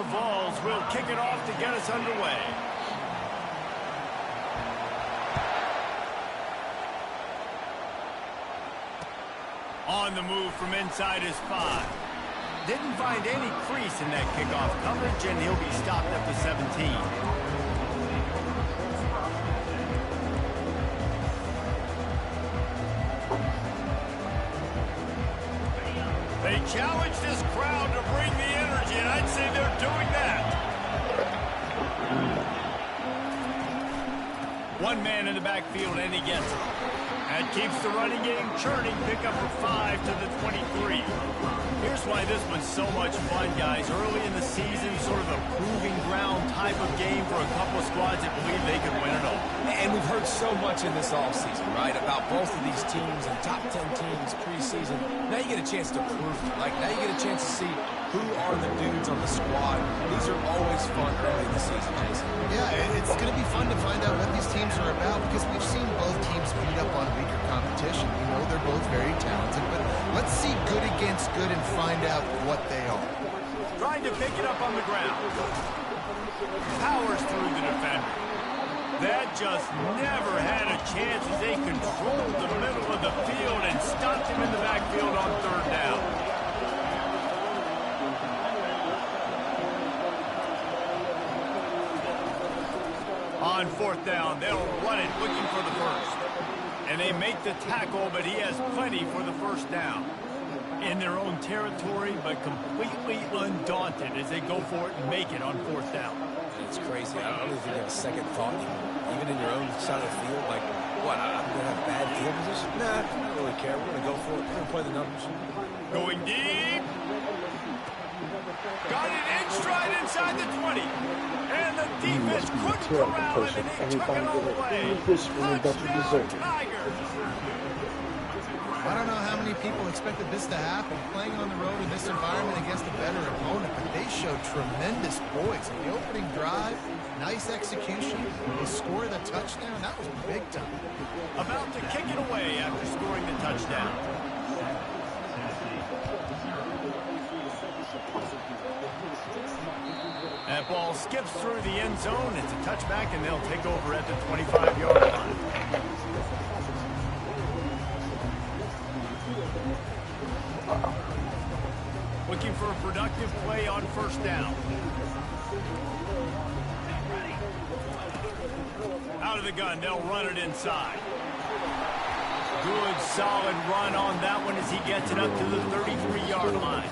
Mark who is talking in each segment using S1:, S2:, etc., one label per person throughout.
S1: the Vols will kick it off to get us underway. On the move from inside his 5. Didn't find any crease in that kickoff coverage, and he'll be stopped at the 17. They challenge this crowd to bring the energy, and I'd say they're doing that. One man in the backfield, and he gets it. That keeps the running game churning. Pick up a 5 to the 23. Here's why this was so much fun, guys. Early in the season, sort of a proving ground type of game for a couple of squads that believe they could win it all.
S2: And we've heard so much in this offseason, right, about both of these teams and top 10 teams preseason. Now you get a chance to prove it. Like, now you get a chance to see who are the dudes on the squad. These are always fun early in the season, Jason.
S3: Yeah, it's going to be fun to find out what these teams are about because we've seen both teams beat up on weaker competition. We know they're both very talented, but let's see good against good and find out what they are.
S1: Trying to pick it up on the ground. Powers through the defender. That just never had a chance as they controlled the middle of the field and stopped him in the backfield on 3rd down. On 4th down, they'll run it looking for the first. And they make the tackle, but he has plenty for the 1st down. In their own territory, but completely undaunted as they go for it and make it on 4th down.
S2: It's crazy. I don't even think you have a second thought. Even in your own side of the field, like, what, I'm going to have bad field position? Nah, I don't really care. We're going to go for it. We're going to play the numbers.
S1: Going deep. Got it in stride inside the 20. And the defense couldn't corral him, and he took it all away. Touchdown, Tigers.
S3: I don't know how many people expected this to happen, playing on the road in this environment against a better opponent, but they showed tremendous poise. In the opening drive, nice execution. They scored the touchdown. That was big time.
S1: About to kick it away after scoring the touchdown. That ball skips through the end zone. It's a touchback, and they'll take over at the 25-yard line. Looking for a productive play on 1st down. Out of the gun, they'll run it inside. Good, solid run on that one as he gets it up to the 33-yard line.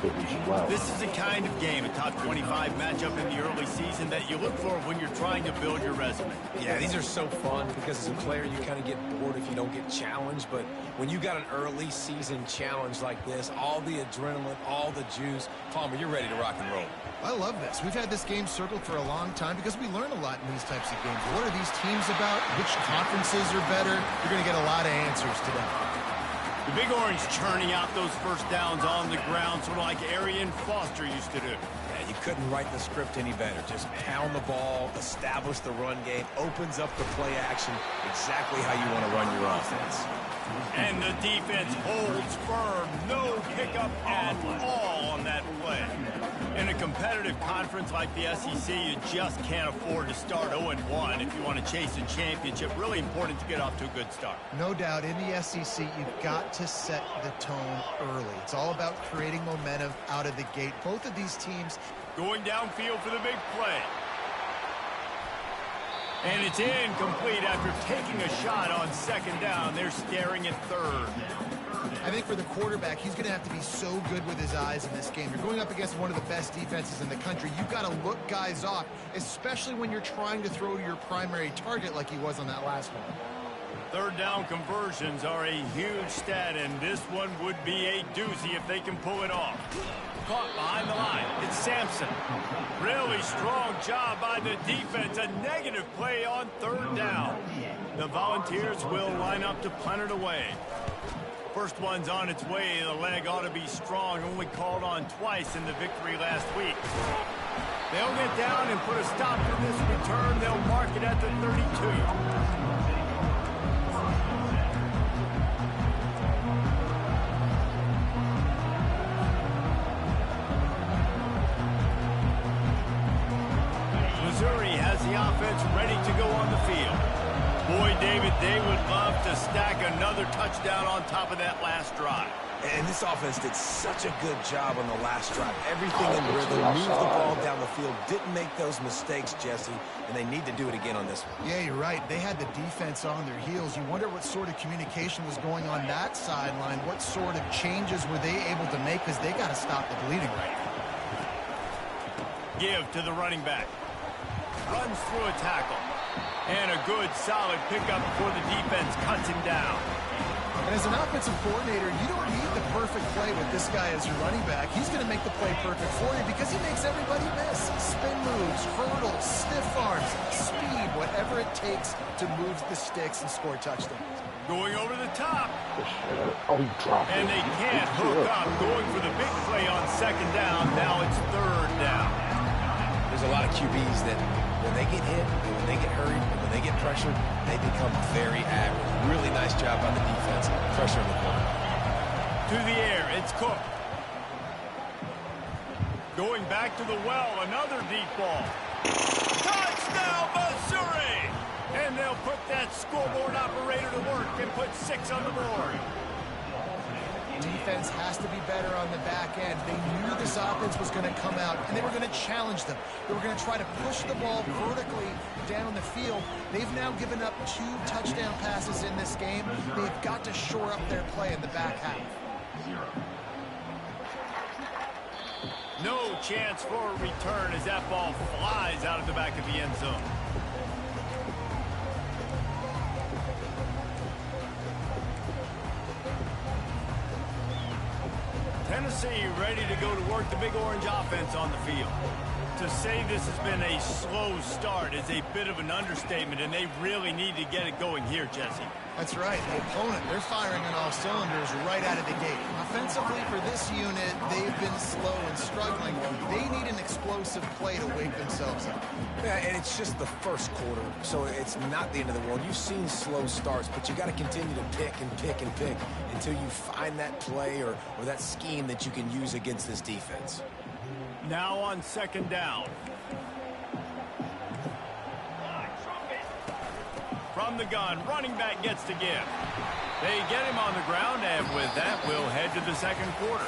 S1: This is the kind of game, a top 25 matchup in the early season, that you look for when you're trying to build your resume.
S2: Yeah, these are so fun because as a player, you kind of get bored if you don't get challenged. But when you got an early season challenge like this, all the adrenaline, all the juice, Palmer, you're ready to rock and roll.
S3: I love this. We've had this game circled for a long time because we learn a lot in these types of games. What are these teams about? Which conferences are better? You're going to get a lot of answers today.
S1: The Big Orange churning out those 1st downs on the ground, sort of like Arian Foster used to do.
S2: Yeah, you couldn't write the script any better. Just pound the ball, establish the run game, opens up the play action, exactly how you want to run your offense.
S1: And the defense holds firm. No pickup at all on that play. In a competitive conference like the SEC, you just can't afford to start 0-1 if you want to chase a championship. Really important to get off to a good start.
S3: No doubt, in the SEC, you've got to set the tone early. It's all about creating momentum out of the gate. Both of these teams
S1: going downfield for the big play. And it's incomplete after taking a shot on 2nd down. They're staring at 3rd.
S3: I think for the quarterback, he's going to have to be so good with his eyes in this game. You're going up against one of the best defenses in the country. You've got to look guys off, especially when you're trying to throw to your primary target like he was on that last one.
S1: 3rd down conversions are a huge stat, and this one would be a doozy if they can pull it off. Caught behind the line. It's Sampson. Really strong job by the defense. A negative play on 3rd down. The Volunteers will line up to punt it away. First one's on its way. The leg ought to be strong. Only called on twice in the victory last week. They'll get down and put a stop to this return. They'll mark it at the 32. Missouri has the offense ready to go on the field. Boy, David, they would love to stack another touchdown on top of that last drive.
S2: And this offense did such a good job on the last drive. Everything in rhythm, moved the ball down the field, didn't make those mistakes, Jesse, and they need to do it again on this one.
S3: Yeah, you're right. They had the defense on their heels. You wonder what sort of communication was going on that sideline. What sort of changes were they able to make, because they got to stop the bleeding right now.
S1: Give to the running back. Runs through a tackle. And a good, solid pickup before the defense cuts him down.
S3: And as an offensive coordinator, you don't need the perfect play with this guy as your running back. He's going to make the play perfect for you because he makes everybody miss. Spin moves, hurdles, stiff arms, speed, whatever it takes to move the sticks and score touchdowns.
S1: Going over the top. And they can't hook up. Going for the big play on second down. Now it's third down.
S2: There's a lot of QBs that when they get hit, when they get hurried, when they get pressured, they become very average. Really nice job by the defense, pressuring the quarterback.
S1: To the air, it's Cook. Going back to the well, another deep ball. Touchdown, Missouri! And they'll put that scoreboard operator to work and put 6 on the board.
S3: Defense has to be better on the back end. They knew this offense was going to come out, and they were going to challenge them. They were going to try to push the ball vertically down the field. They've now given up 2 touchdown passes in this game. They've got to shore up their play in the back half.
S1: No chance for a return as that ball flies out of the back of the end zone. Tennessee ready to go to work the Big Orange offense on the field. To say this has been a slow start is a bit of an understatement, and they really need to get it going here, Jesse.
S3: That's right. The opponent, they're firing on all cylinders right out of the gate. Offensively, for this unit, they've been slow and struggling. They need an explosive play to wake themselves up.
S2: Yeah, and it's just the first quarter, so it's not the end of the world. You've seen slow starts, but you got to continue to pick and pick and pick until you find that play or that scheme that you can use against this defense.
S1: Now on second down. From the gun, running back gets to give. They get him on the ground, and with that, we'll head to the second quarter.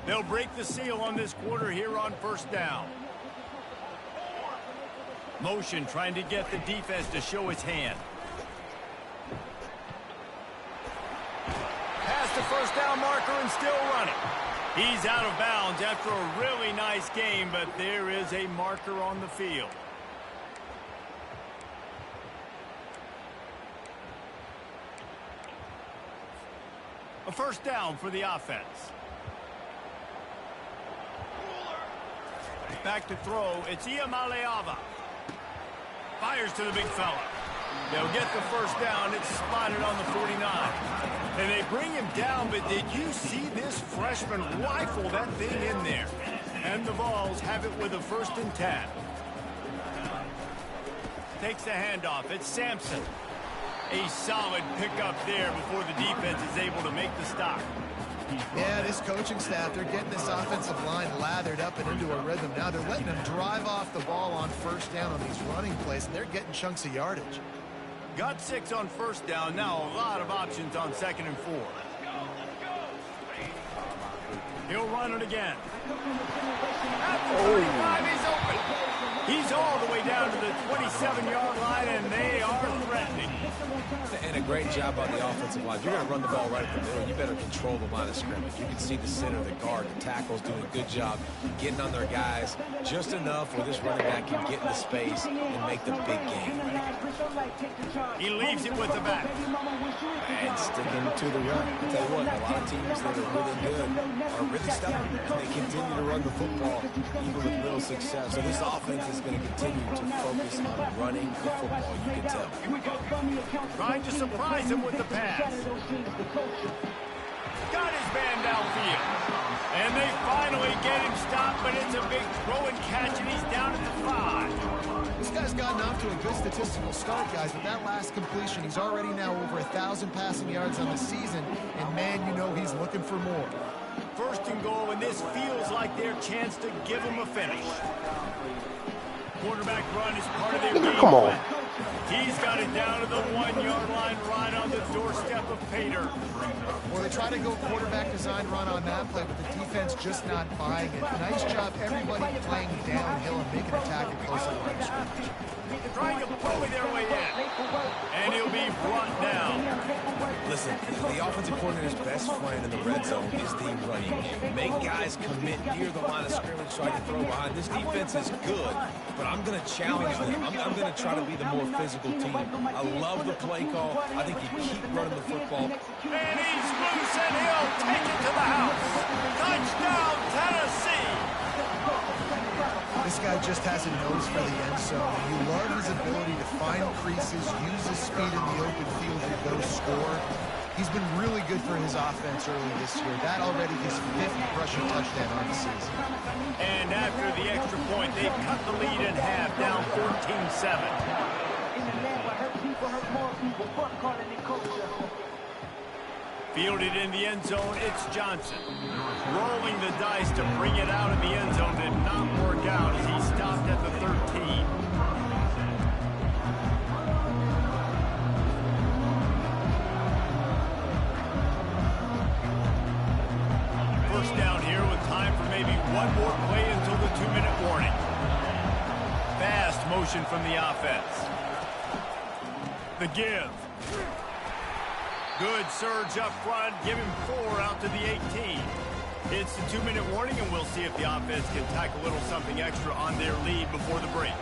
S1: They'll break the seal on this quarter here on first down. Motion trying to get the defense to show its hand. Past the first down marker and still running. He's out of bounds after a really nice game, but there is a marker on the field. A first down for the offense. Back to throw. It's Iamaleava. Fires to the big fella. They'll get the first down. It's spotted on the 49. And they bring him down, but did you see this freshman rifle that thing in there? And the Vols have it with a 1st and 10. Takes the handoff. It's Sampson. A solid pickup there before the defense is able to make the stop.
S3: Yeah, this coaching staff, they're getting this offensive line lathered up and into a rhythm. Now they're letting them drive off the ball on first down on these running plays, and they're getting chunks of yardage.
S1: Got 6 on first down. Now a lot of options on 2nd and 4. He'll run it again. At the 35, he's open. He's all the way down to the 27-yard line, and they are threatening.
S2: And a great job on the offensive line. If you're going to run the ball right at the middle, you better control the line of scrimmage. You can see the center, the guard, the tackles doing a good job getting on their guys just enough where this running back can get into space and make the big game.
S1: He leaves it with the back.
S2: And sticking to the run. I'll tell you what, a lot of teams that are really good are really keep stepping, and they continue to run the football even with little success. So this offense is going to continue to focus on running the football, you can tell.
S1: Trying to surprise him with the pass. Got his man downfield. And they finally get him stopped, but it's a big throw and catch, and he's down at the 5.
S3: This guy's gotten off to a good statistical start, guys. With that last completion, he's already now over 1,000 passing yards on the season. And, man, you know he's looking for more.
S1: First and goal, and this feels like their chance to give him a finish. Quarterback run is part of their game.
S4: Come on.
S1: He's got it down to the 1-yard line right on the doorstep of Pater.
S3: Well, they try to go quarterback design run on that play, but the defense just not buying it. Nice job, everybody playing downhill and making a tackle close to the line of scrimmage.
S1: Trying to bully their way in. And he'll be brought down.
S2: Listen, the offensive coordinator's best friend in the red zone is the running game. Make guys commit near the line of scrimmage so I can throw behind. This defense is good, but I'm going to challenge them. I'm going to try to be the more physical team. I love the play call. I think you keep running the football.
S1: And he's loose, and he'll take it to the house. Touchdown, Tennessee.
S3: This guy just has a nose for the end zone. You love his ability to find creases, use his speed in the open field to go score. He's been really good for his offense early this year. That already his 5th rushing touchdown on the season.
S1: And after the extra point, they've cut the lead in half, down 14-7. Fielded in the end zone, it's Johnson. Rolling the dice to bring it out of the end zone did not work out as he stopped at the 13. First down here with time for maybe one more play until the 2-minute warning. Fast motion from the offense. The give. Good surge up front. Give him 4 out to the 18. It's the 2-minute warning, and we'll see if the offense can tack a little something extra on their lead before the break.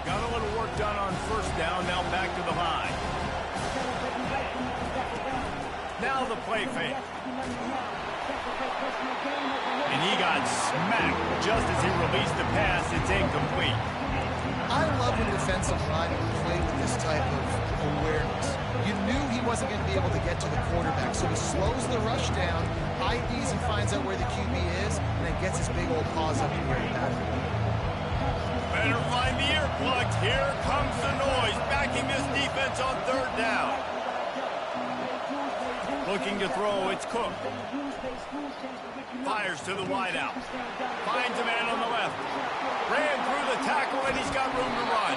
S1: Got a little work done on first down. Now back to the line. Now the play fake. And he got smacked just as he released the pass. It's incomplete.
S3: I love when defensive linemen play with this type of awareness. You knew he wasn't going to be able to get to the quarterback, so he slows the rush down, IDs and finds out where the QB is, and then gets his big old paws up in the air.
S1: Better find the earplugs. Here comes the noise, backing this defense on 3rd down. Looking to throw, it's Cook. Fires to the wideout. Finds a man on the left. Ran through the tackle, and he's got room to run.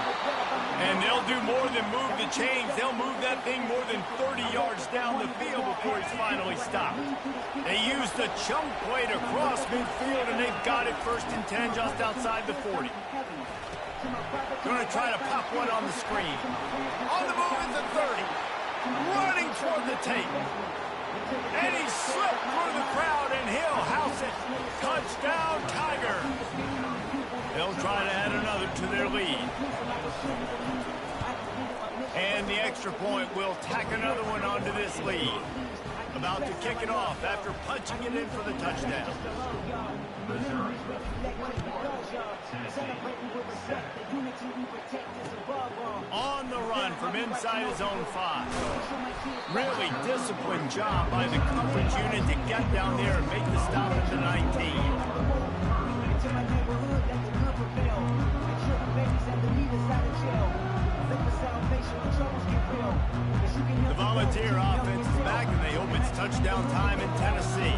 S1: And they'll do more than move the chains. They'll move that thing more than 30 yards down the field before he's finally stopped. They used the chunk play to cross midfield, and they've got it 1st and 10 just outside the 40. Going to try to pop one on the screen. On the move at the 30. Running toward the tape. And he slipped through the crowd, and he'll house it. Touchdown, Tiger. They'll try to add another to their lead. And the extra point will tack another one onto this lead. About to kick it off after punching it in for the touchdown. On the run from inside his own 5. Really disciplined job by the coverage unit to get down there and make the stop at the 19. The Volunteer offense is back, and they hope it's touchdown time in Tennessee.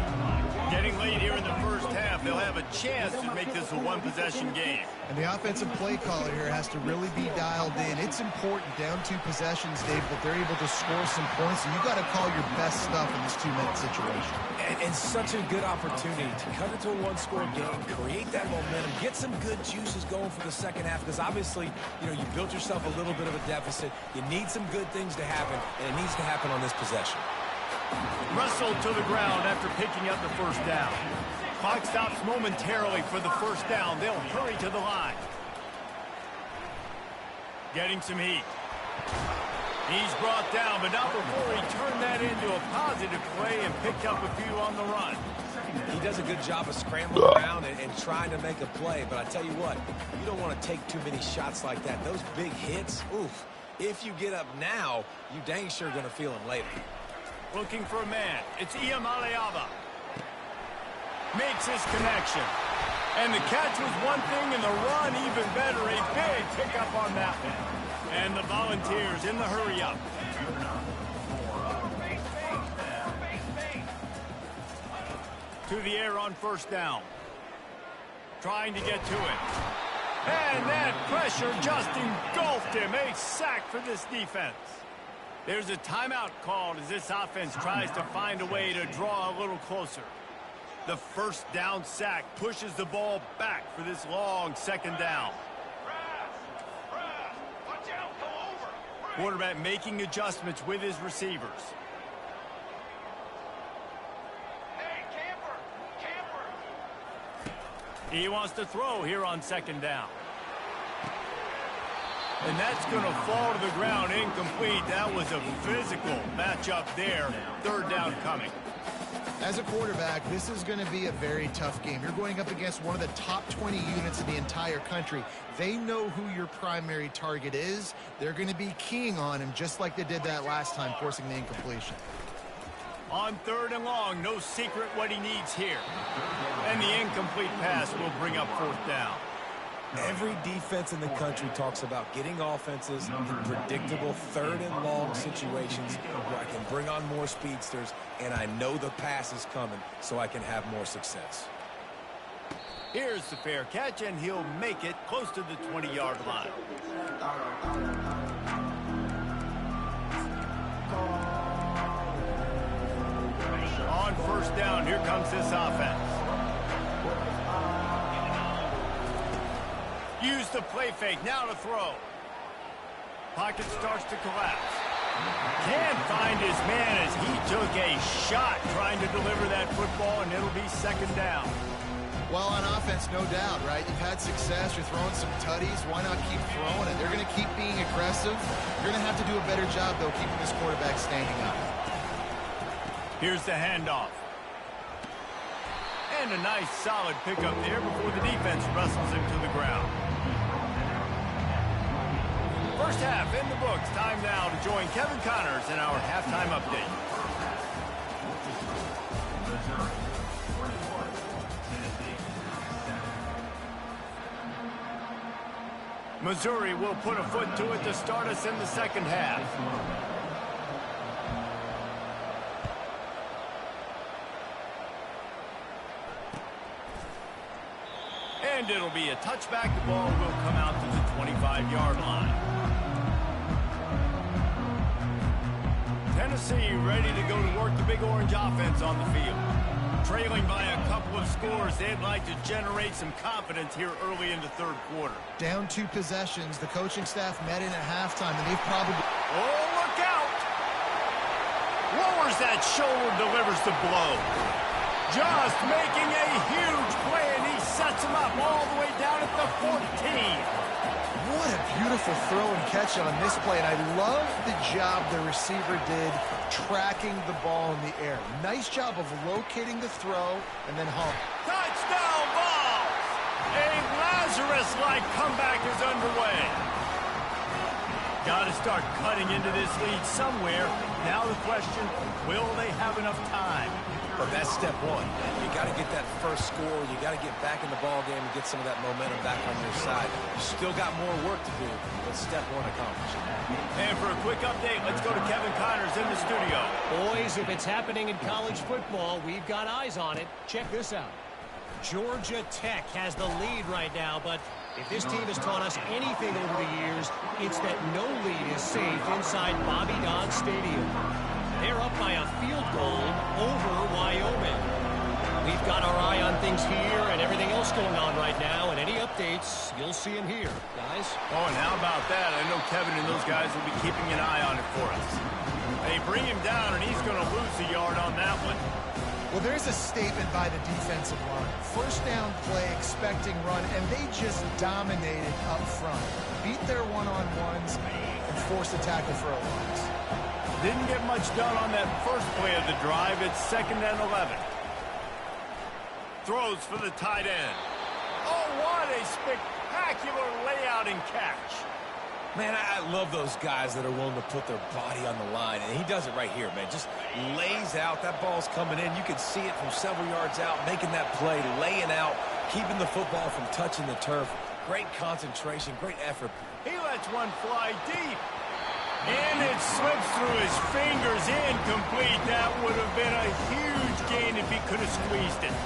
S1: Getting late here in the first half, they'll have a chance to make this a one-possession game.
S3: And the offensive play caller here has to really be dialed in. It's important, down 2 possessions, Dave, that they're able to score some points. So you got to call your best stuff in this 2-minute situation.
S2: And such a good opportunity to cut into a 1-score game, create that momentum, get some good juices going for the second half, because obviously, you built yourself a little bit of a deficit. You need some good things to happen, and it needs to happen on this possession.
S1: Wrestled to the ground after picking up the first down. Clock stops momentarily for the first down. They'll hurry to the line. Getting some heat. He's brought down, but not before he turned that into a positive play and picked up a few on the run.
S2: He does a good job of scrambling around and trying to make a play, but I tell you what, you don't want to take too many shots like that. Those big hits, oof. If you get up now, you dang sure going to feel them later.
S1: Looking for a man. It's Iamaleava. Makes his connection. And the catch was one thing, and the run even better. A big pickup on that one. And the Volunteers in the hurry-up. To the air on first down. Trying to get to it. And that pressure just engulfed him. A sack for this defense. There's a timeout called as this offense tries to find a way to draw a little closer. The first down sack pushes the ball back for this long second down. Quarterback making adjustments with his receivers. He wants to throw here on second down. And that's going to fall to the ground incomplete. That was a physical matchup there. Third down coming.
S3: As a quarterback, this is going to be a very tough game. You're going up against one of the top 20 units in the entire country. They know who your primary target is. They're going to be keying on him just like they did that last time, forcing the incompletion.
S1: On third and long, no secret what he needs here. And the incomplete pass will bring up fourth down.
S2: Every defense in the country talks about getting offenses in predictable third and long situations where I can bring on more speedsters and I know the pass is coming so I can have more success.
S1: Here's the fair catch, and he'll make it close to the 20-yard line. On first down, here comes this offense. Use the play fake, now to throw. Pocket starts to collapse. Can't find his man as he took a shot trying to deliver that football, and it'll be second down.
S3: Well, on offense, no doubt, right? You've had success. You're throwing some tutties. Why not keep throwing it? They're going to keep being aggressive. You're going to have to do a better job, though, keeping this quarterback standing up. Here's the handoff.
S1: And a nice, solid pickup there before the defense wrestles him to the ground. First half in the books. Time now to join Kevin Connors in our halftime update. Missouri will put a foot to it to start us in the second half. And it'll be a touchback. The ball will come out to the 25-yard line. Tennessee ready to go to work the Big Orange offense on the field. Trailing by a couple of scores, they'd like to generate some confidence here early in the third quarter.
S3: Down 2 possessions. The coaching staff met in at halftime, and they've probably...
S1: Oh, look out! Lowers that shoulder, delivers the blow. Just making a huge play, and he sets him up all the way down at the 14.
S3: What a beautiful throw and catch on this play, and I love the job the receiver did tracking the ball in the air. Nice job of locating the throw and then home.
S1: Touchdown ball! A Lazarus-like comeback is underway. Got to start cutting into this lead somewhere. Now the question, will they have enough time?
S2: But that's step one. You got to get that first score. You got to get back in the ball game and get some of that momentum back on your side. You still got more work to do, but step one accomplished.
S1: And for a quick update, let's go to Kevin Connors in the studio.
S4: Boys, if it's happening in college football, we've got eyes on it. Check this out. Georgia Tech has the lead right now, but if this team has taught us anything over the years, it's that no lead is safe inside Bobby Dodd Stadium. They're up by a field goal over Wyoming. We've got our eye on things here and everything else going on right now, and any updates, you'll see them here, guys.
S1: Oh, and how about that? I know Kevin and those guys will be keeping an eye on it for us. They bring him down, and he's going to lose a yard on that one.
S3: Well, there's a statement by the defensive line. First down play, expecting run, and they just dominated up front. Beat their one-on-ones and force the tackle for a loss.
S1: Didn't get much done on that first play of the drive. It's 2nd and 11. Throws for the tight end. Oh, what a spectacular layout and catch.
S2: Man, I love those guys that are willing to put their body on the line, and he does it right here, man. Just lays out. That ball's coming in. You can see it from several yards out, making that play, laying out, keeping the football from touching the turf. Great concentration, great effort.
S1: He lets one fly deep. And it slips through his fingers, incomplete. That would have been a huge gain if he could have squeezed it.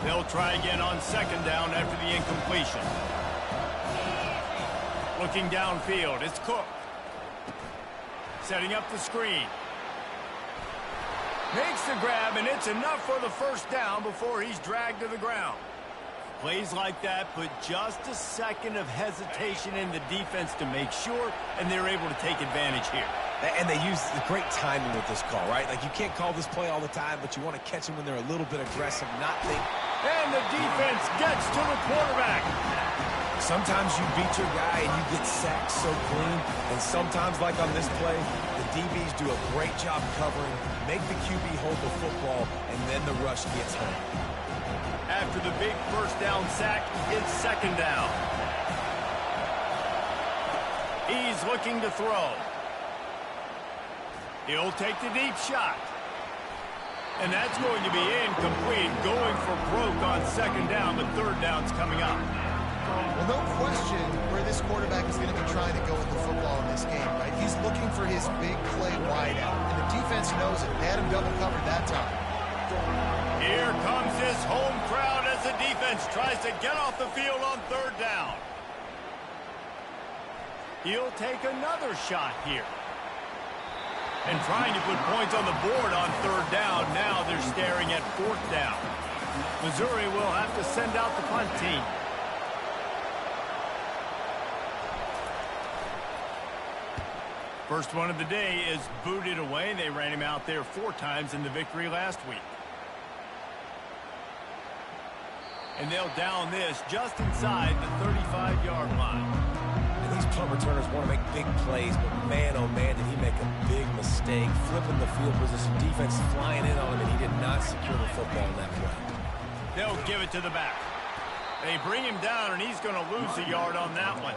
S1: They'll try again on 2nd down after the incompletion. Looking downfield, it's Cook. Setting up the screen. Makes the grab, and it's enough for the 1st down before he's dragged to the ground. Plays like that put just a second of hesitation in the defense to make sure, and they're able to take advantage here.
S2: And they use the great timing with this call, right? Like, you can't call this play all the time, but you want to catch them when they're a little bit aggressive, not think.
S1: And the defense gets to the quarterback.
S2: Sometimes you beat your guy and you get sacked so clean, and sometimes, like on this play, the DBs do a great job covering, make the QB hold the football, and then the rush gets home.
S1: After the big 1st down sack, it's 2nd down. He's looking to throw. He'll take the deep shot. And that's going to be incomplete, going for broke on 2nd down, but 3rd down's coming up.
S3: Well, no question where this quarterback is going to be trying to go with the football in this game, right? He's looking for his big play wide out, and the defense knows it. They had him double covered that time.
S1: Here comes this home crowd as the defense tries to get off the field on 3rd down. He'll take another shot here. And trying to put points on the board on 3rd down. Now they're staring at 4th down. Missouri will have to send out the punt team. First one of the day is booted away. They ran him out there 4 times in the victory last week. And they'll down this just inside the 35-yard line.
S2: And these punt returners want to make big plays, but man, oh man, did he make a big mistake. Flipping the field position, defense flying in on him, and he did not secure the football in that play.
S1: They'll give it to the back. They bring him down, and he's going to lose a yard on that one.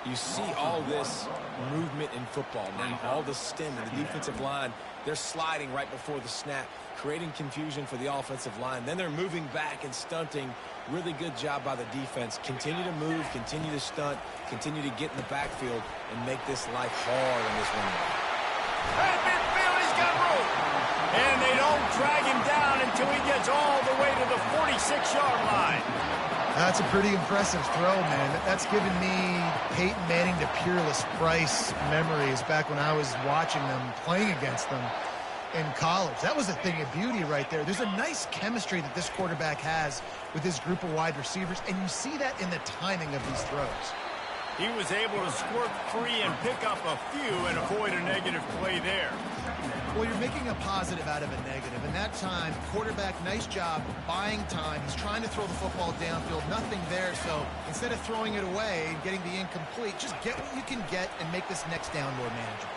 S2: You see all this movement in football now, all the stem in the defensive line. They're sliding right before the snap, creating confusion for the offensive line. Then they're moving back and stunting. Really good job by the defense. Continue to move, continue to stunt, continue to get in the backfield, and make this life hard on this running back.
S1: Hey, midfield, he's got room. And they don't drag him down until he gets all the way to the 46-yard line.
S3: That's a pretty impressive throw, man. That's given me Peyton Manning to Peerless Price memories back when I was watching them, playing against them in college. That was a thing of beauty right there. There's a nice chemistry that this quarterback has with his group of wide receivers, and you see that in the timing of these throws.
S1: He was able to squirt free and pick up a few and avoid a negative play there.
S3: Well, you're making a positive out of a negative. And that time, quarterback, nice job buying time. He's trying to throw the football downfield. Nothing there. So instead of throwing it away and getting the incomplete, just get what you can get and make this next down more manageable.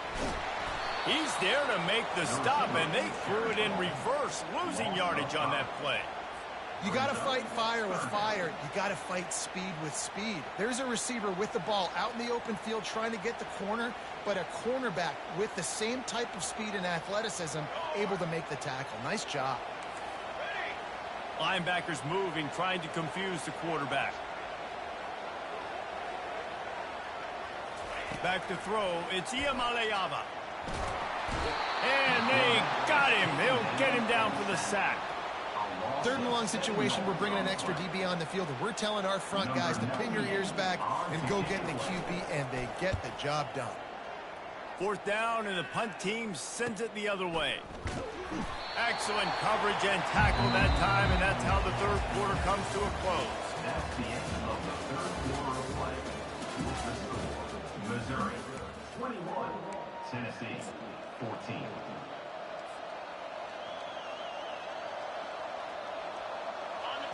S1: He's there to make the stop, and they threw it in reverse, losing yardage on that play.
S3: You got to fight fire with fire. You got to fight speed with speed. There's a receiver with the ball out in the open field trying to get the corner, but a cornerback with the same type of speed and athleticism able to make the tackle. Nice job.
S1: Linebackers moving, trying to confuse the quarterback. Back to throw. It's Iamaleava. And they got him. They'll get him down for the sack.
S3: 3rd and long situation, we're bringing an extra DB on the field, and we're telling our front guys to pin your ears back and go get the QB, and they get the job done.
S1: 4th down, and the punt team sends it the other way. Excellent coverage and tackle that time, and that's how the 3rd quarter comes to a close.
S5: That's the end of the 3rd quarter of play. Missouri 21, Tennessee 14.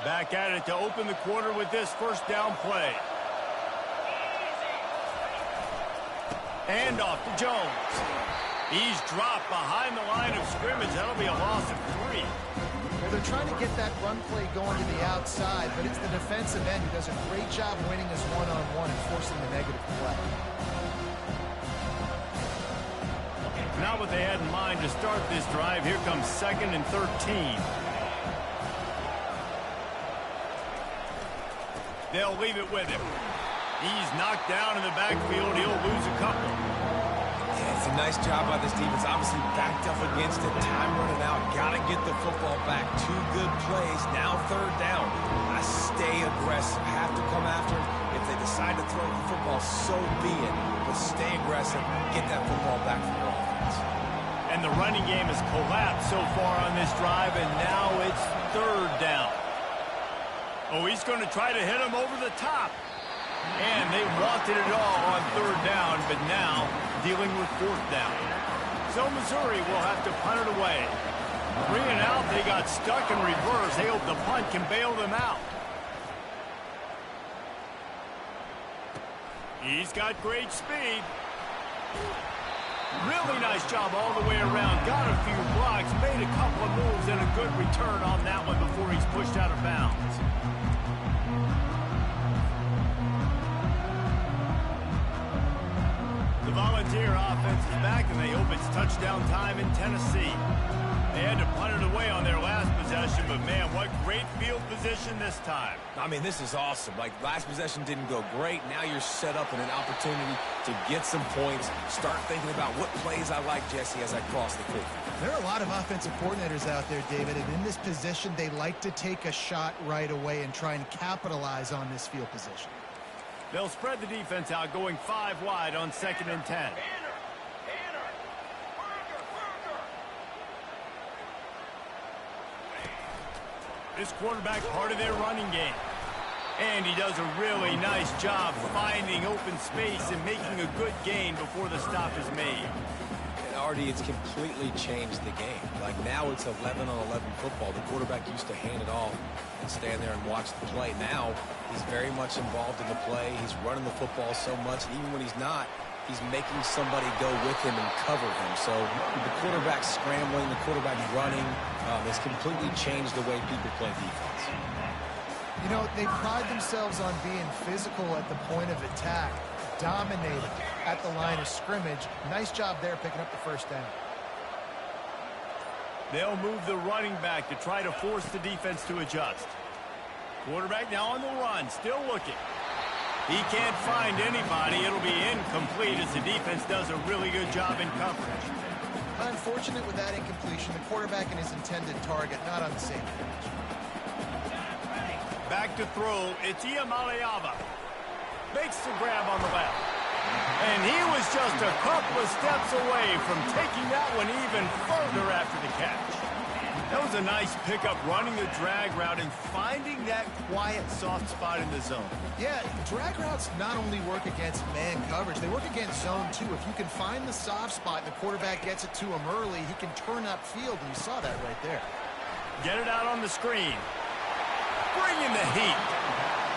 S1: Back at it to open the quarter with this first down play. Hand off to Jones. He's dropped behind the line of scrimmage. That'll be a loss of 3.
S3: Well, they're trying to get that run play going to the outside, but it's the defensive end who does a great job winning his one-on-one and forcing the negative play.
S1: Not what they had in mind to start this drive. Here comes 2nd and 13. They'll leave it with him. He's knocked down in the backfield. He'll lose a couple.
S2: Yeah, it's a nice job by this defense. Obviously backed up against it. Time running out. Got to get the football back. 2 good plays. Now 3rd down. I stay aggressive. Have to come after him. If they decide to throw the football, so be it. But stay aggressive. Get that football back from your offense.
S1: And the running game has collapsed so far on this drive, and now it's 3rd down. Oh, he's going to try to hit him over the top. And they wanted it all on 3rd down, but now dealing with 4th down. So Missouri will have to punt it away. 3 and out, they got stuck in reverse. They hope the punt can bail them out. He's got great speed. Really nice job all the way around. Got a few blocks, made a couple of moves, and a good return on that one before he's pushed out of bounds. The Volunteer offense is back, and they hope it's touchdown time in Tennessee. They had to punt it away on their last possession, but man, what great field position this time.
S2: I mean, this is awesome. Like, last possession didn't go great. Now you're set up in an opportunity to get some points. Start thinking about what plays I like, Jesse, as I cross the field.
S3: There are a lot of offensive coordinators out there, David, and in this position, they like to take a shot right away and try and capitalize on this field position.
S1: They'll spread the defense out, going 5 wide on 2nd and 10. This quarterback part of their running game. And he does a really nice job finding open space and making a good gain before the stop is made.
S2: And Artie, it's completely changed the game. Like, now it's 11-on-11 football. The quarterback used to hand it off and stand there and watch the play. Now he's very much involved in the play. He's running the football so much. Even when he's not, he's making somebody go with him and cover him. So the quarterback scrambling, the quarterback running, has completely changed the way people play defense.
S3: You know, they pride themselves on being physical at the point of attack, dominating at the line of scrimmage. Nice job there picking up the 1st down.
S1: They'll move the running back to try to force the defense to adjust. Quarterback now on the run, still looking. He can't find anybody. It'll be incomplete as the defense does a really good job in coverage.
S3: Unfortunate with that incompletion. The quarterback and his intended target not on the same page.
S1: Back to throw. It's Iamaleava. Makes the grab on the left. And he was just a couple of steps away from taking that one even further after the catch. That was a nice pickup, running the drag route and finding that quiet, soft spot in the zone.
S3: Yeah, drag routes not only work against man coverage, they work against zone too. If you can find the soft spot and the quarterback gets it to him early, he can turn upfield, and you saw that right there.
S1: Get it out on the screen. Bringing the heat.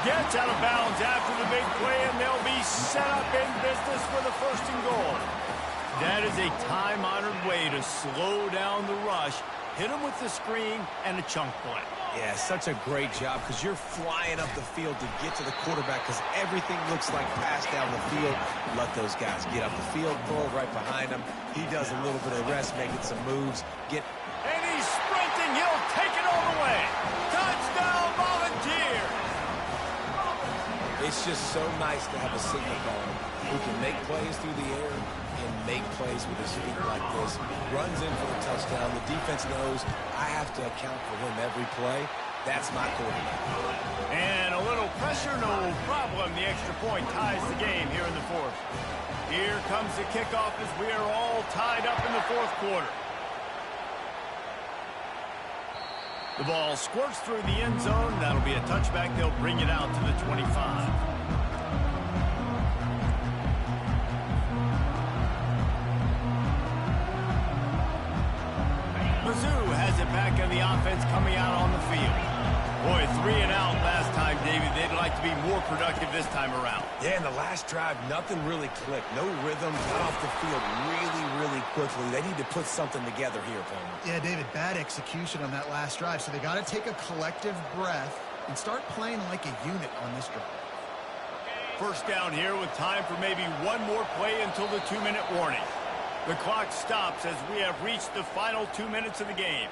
S1: Gets out of bounds after the big play, and they'll be set up in business for the 1st and goal. That is a time-honored way to slow down the rush. Hit him with the screen and a chunk play.
S2: Yeah, such a great job, because you're flying up the field to get to the quarterback, because everything looks like pass down the field. Let those guys get up the field, throw it right behind him. He does a little bit of rest, making some moves.
S1: And he's sprinting. He'll take it all the way. Touchdown, Volunteer.
S2: It's just so nice to have a signal caller who can make plays through the air and make plays with his feet like this. Runs in for the touchdown. The defense knows I have to account for him every play. That's my quarterback.
S1: And a little pressure, no problem. The extra point ties the game here in the 4th. Here comes the kickoff as we are all tied up in the 4th quarter. The ball squirts through the end zone. That'll be a touchback. They'll bring it out to the 25. back in the offense coming out on the field. Boy, 3 and out last time, David. They'd like to be more productive this time around.
S2: Yeah, in the last drive, nothing really clicked. No rhythm, got off the field really quickly. They need to put something together here, Palmer.
S3: Yeah, David, bad execution on that last drive, so they got to take a collective breath and start playing like a unit on this drive.
S1: First down here with time for maybe one more play until the 2-minute warning. The clock stops as we have reached the final 2 minutes of the game.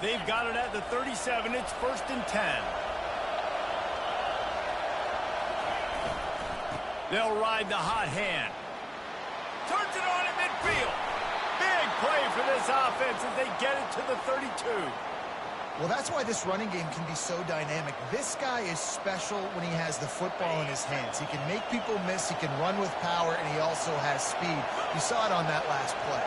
S1: They've got it at the 37. It's 1st and 10. They'll ride the hot hand. Turns it on in midfield. Big play for this offense as they get it to the 32.
S3: Well, that's why this running game can be so dynamic. This guy is special when he has the football in his hands. He can make people miss, he can run with power, and he also has speed. You saw it on that last play.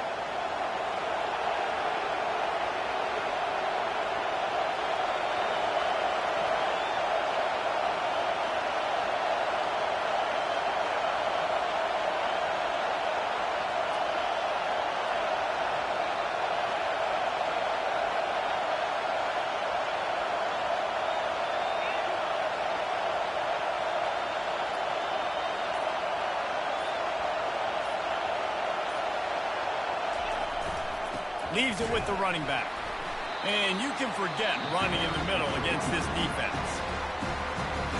S1: Leaves it with the running back. And you can forget running in the middle against this defense.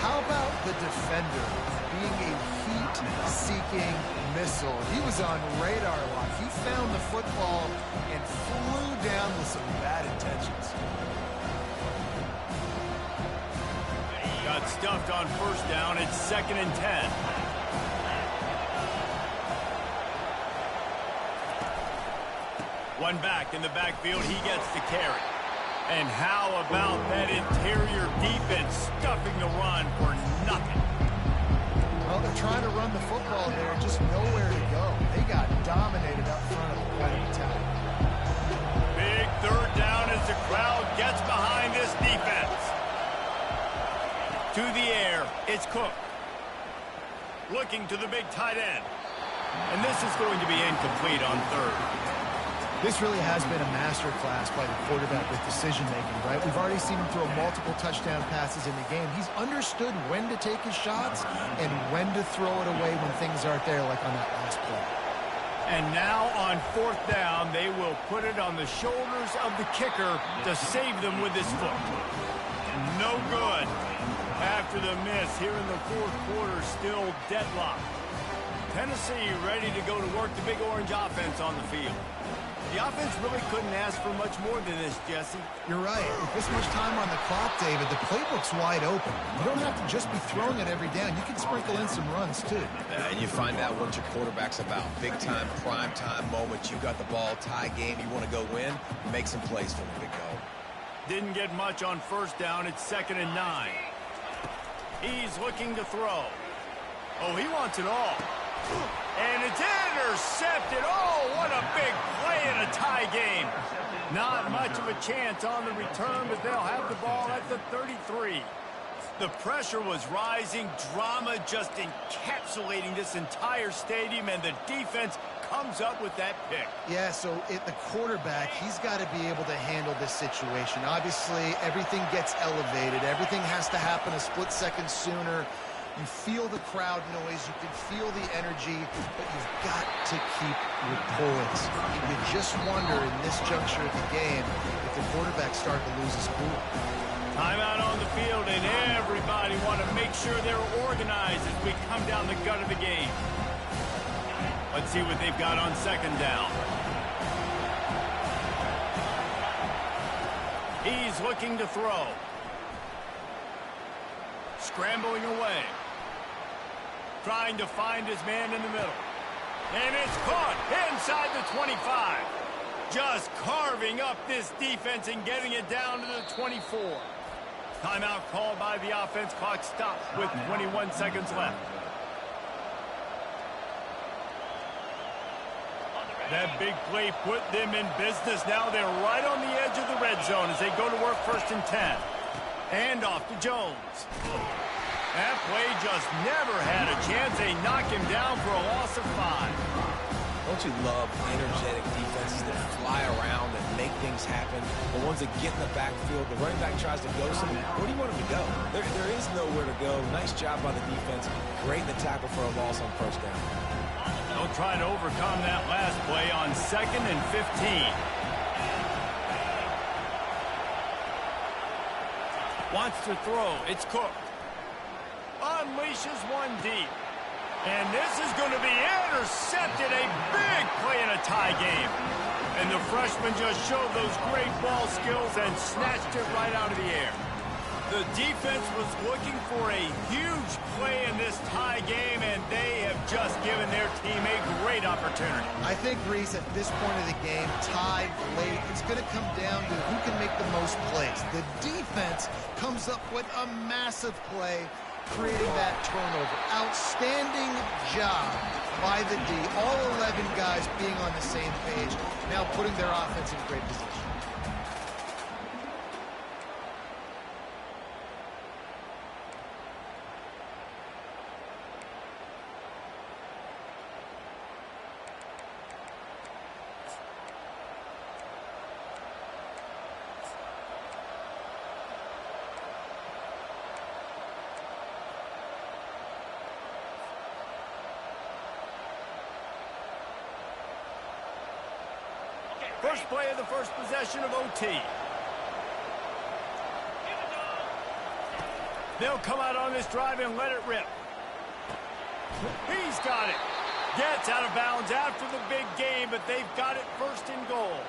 S3: How about the defender being a heat-seeking missile? He was on radar lock. He found the football and flew down with some bad intentions.
S1: Got stuffed on first down. It's 2nd and 10. One back in the backfield, he gets the carry. And how about that interior defense stuffing the run for nothing?
S3: Well, they're trying to run the football there, just nowhere to go. They got dominated up front of the point of attack.
S1: Big 3rd down as the crowd gets behind this defense. To the air, it's Cook. Looking to the big tight end. And this is going to be incomplete on 3rd.
S3: This really has been a masterclass by the quarterback with decision-making, right? We've already seen him throw multiple touchdown passes in the game. He's understood when to take his shots and when to throw it away when things aren't there, like on that last play.
S1: And now on 4th down, they will put it on the shoulders of the kicker to save them with his foot. No good. After the miss here in the 4th quarter, still deadlocked. Tennessee ready to go to work the Big Orange offense on the field. The offense really couldn't ask for much more than this, Jesse.
S3: You're right. With this much time on the clock, David, the playbook's wide open. You don't have to just be throwing it every down. You can sprinkle in some runs, too.
S2: And you find out what your quarterback's about. Big-time, prime-time moments. You got the ball, tie game, you want to go win, make some plays for the big go.
S1: Didn't get much on 1st down. It's 2nd and 9. He's looking to throw. Oh, he wants it all. And it's intercepted. Oh, what a big play in a tie game. Not much of a chance on the return, but they'll have the ball at the 33. The pressure was rising. Drama just encapsulating this entire stadium, and the defense comes up with that pick.
S3: Yeah, so the quarterback, he's got to be able to handle this situation. Obviously, everything gets elevated. Everything has to happen a split second sooner. You feel the crowd noise, you can feel the energy, but you've got to keep your poise. You just wonder in this juncture of the game if the quarterback's starting to lose his cool.
S1: Timeout on the field, and everybody want to make sure they're organized as we come down the gut of the game. Let's see what they've got on 2nd down. He's looking to throw. Scrambling away. Trying to find his man in the middle. And it's caught inside the 25. Just carving up this defense and getting it down to the 24. Timeout called by the offense. Clock stopped with 21 seconds left. That big play put them in business. Now they're right on the edge of the red zone as they go to work 1st and 10. And off to Jones. That play just never had a chance. They knock him down for a loss of 5.
S2: Don't you love energetic defenses that fly around and make things happen? The ones that get in the backfield, the running back tries to go somewhere. Where do you want him to go? There is nowhere to go. Nice job by the defense. Great in the tackle for a loss on first down.
S1: They'll try to overcome that last play on 2nd and 15. Wants to throw. It's Cook. Unleashes one deep. And this is going to be intercepted. A big play in a tie game. And the freshman just showed those great ball skills and snatched it right out of the air. The defense was looking for a huge play in this tie game, and they have just given their team a great opportunity.
S3: I think, Reese, at this point of the game, tied late, it's going to come down to who can make the most plays. The defense comes up with a massive play, creating that turnover. Outstanding job by the D. All 11 guys being on the same page, now putting their offense in great position.
S1: First play of the first possession of OT. They'll come out on this drive and let it rip. He's got it. Gets out of bounds after the big game, but they've got it first and goal.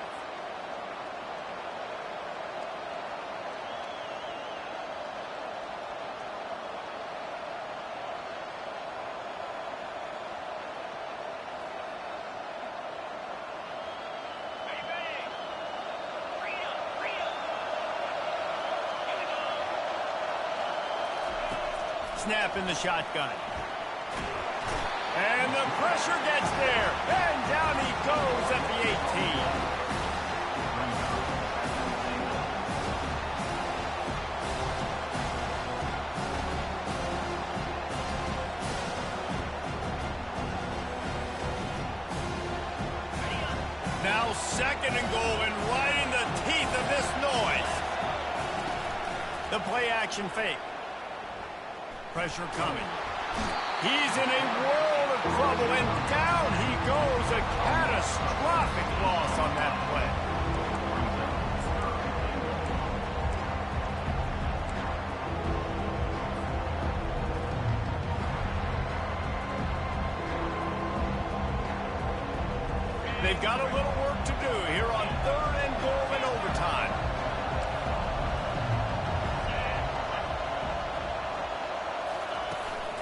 S1: Snap in the shotgun. And the pressure gets there. And down he goes at the 18. Now 2nd and goal, and right in the teeth of this noise. The play action fake. Pressure coming. He's in a world of trouble, and down he goes. A catastrophic loss on that play. They've got a little work to do here on 3rd and goal in overtime.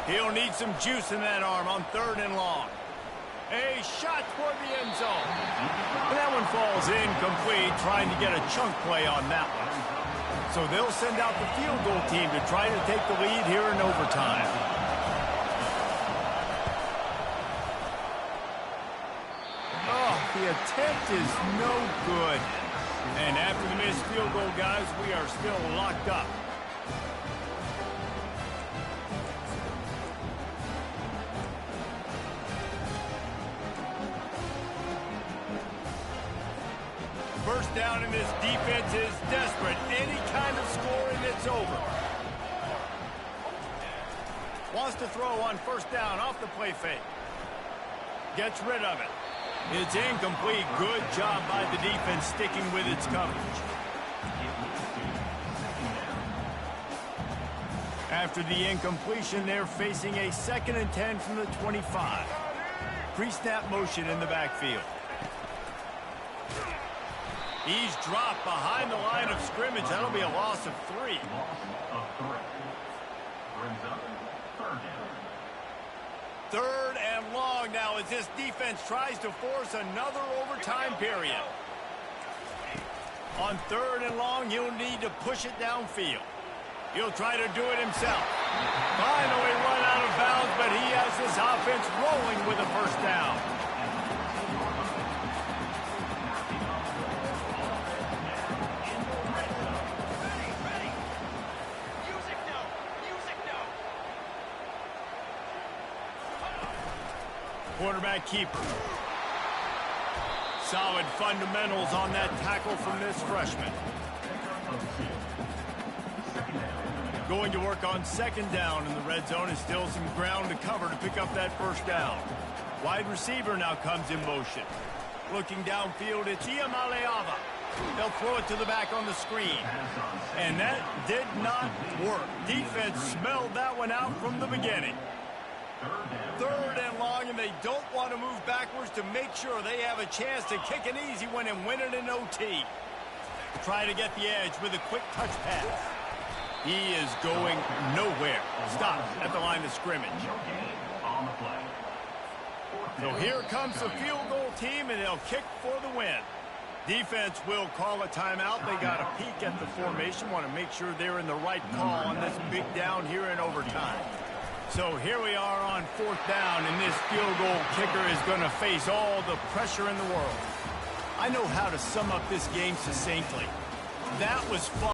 S1: He'll need some juice in that arm on 3rd and long. A shot toward the end zone. And that one falls incomplete, trying to get a chunk play on that one. So they'll send out the field goal team to try to take the lead here in overtime. Oh, the attempt is no good. And after the missed field goal, guys, we are still locked up. First down, and this defense is desperate. Any kind of scoring, it's over. Wants to throw on 1st down off the play fake. Gets rid of it. It's incomplete. Good job by the defense sticking with its coverage. After the incompletion, they're facing a 2nd and 10 from the 25. Pre-snap motion in the backfield. He's dropped behind the line of scrimmage. That'll be a loss of 3.
S5: Brings up 3rd down.
S1: 3rd and long now as this defense tries to force another overtime period. On 3rd and long, he'll need to push it downfield. He'll try to do it himself. Finally run out of bounds, but he has this offense rolling with a 1st down. Quarterback keeper. Solid fundamentals on that tackle from this freshman. Going to work on second down in the red zone, and still some ground to cover to pick up that first down. Wide receiver now comes in motion. Looking downfield, it's Iamaleava. They'll throw it to the back on the screen. And that did not work. Defense smelled that one out from the beginning. Third and long, and they don't want to move backwards to make sure they have a chance to kick an easy one and win it in OT. Try to get the edge with a quick touch pass. He is going nowhere. Stop at the line of scrimmage. So here comes the field goal team, and they'll kick for the win. Defense will call a timeout. They got a peek at the formation, want to make sure they're in the right call on this big down here in overtime. So here we are on fourth down, and this field goal kicker is going to face all the pressure in the world. I know how to sum up this game succinctly. That was fun.